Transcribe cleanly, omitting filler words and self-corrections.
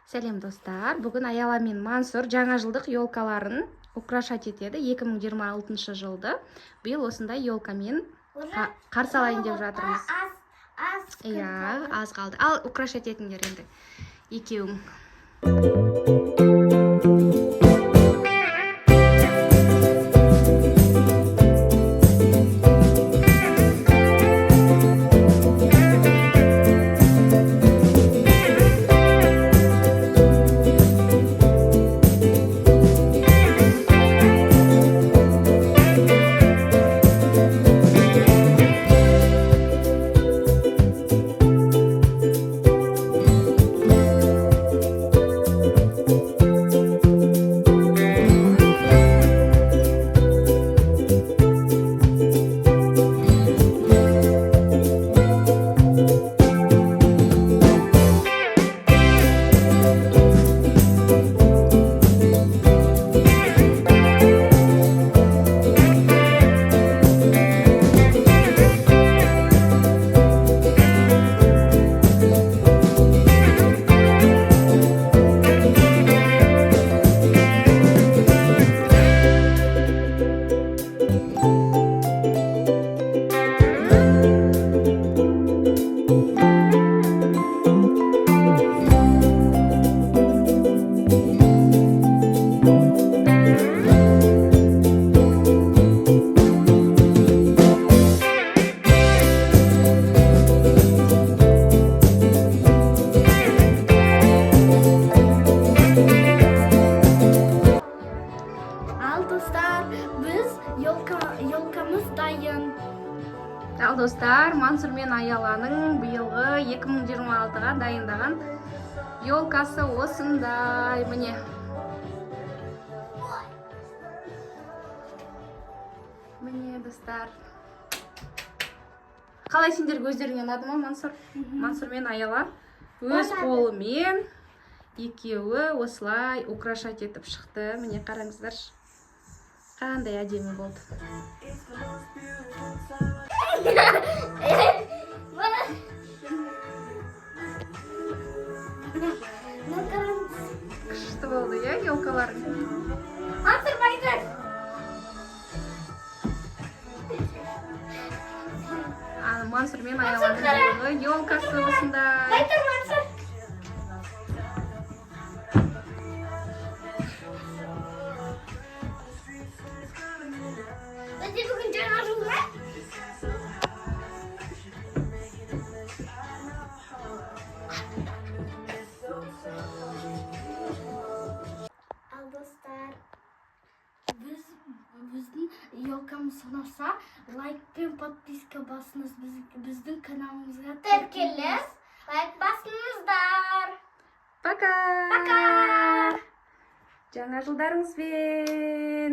Сәлем достар. Бүгін Аяла мен Мансур жаңа жылдық елкаларын украшать етеді. 2026 жылды. Биыл осындай елкамен қарсы алайын деп жатырмыз. Иә, аз қалды. Ал украшать етіңдер енді. Екеуің. Ал достар, Мансур мен Аяланың биылғы 2026-ға дайындаған елкасы осындай, міне. Міне достар. Қалай сендер өздеріңе ұнады ма, Мансур? Мансур мен Аяла өз қолымен екеуі осылай украшать етіп шықты. Міне қараңыздар. Қандай әдемі болды. Күшті болды, я, елкалар. Мансур, байдар. Мансур мен Аяланың елкасы осындай. Байдар, Мансур. Бізде бүгін жаңа жыл ма? Ал достар, біздің елкамыз ұнаса, лайк пен подписка басыңыз, біздің каналымызға тіркеліңіз. Лайк басыңыздар. Пока! Пока! Жаңа жылдарыңызбен!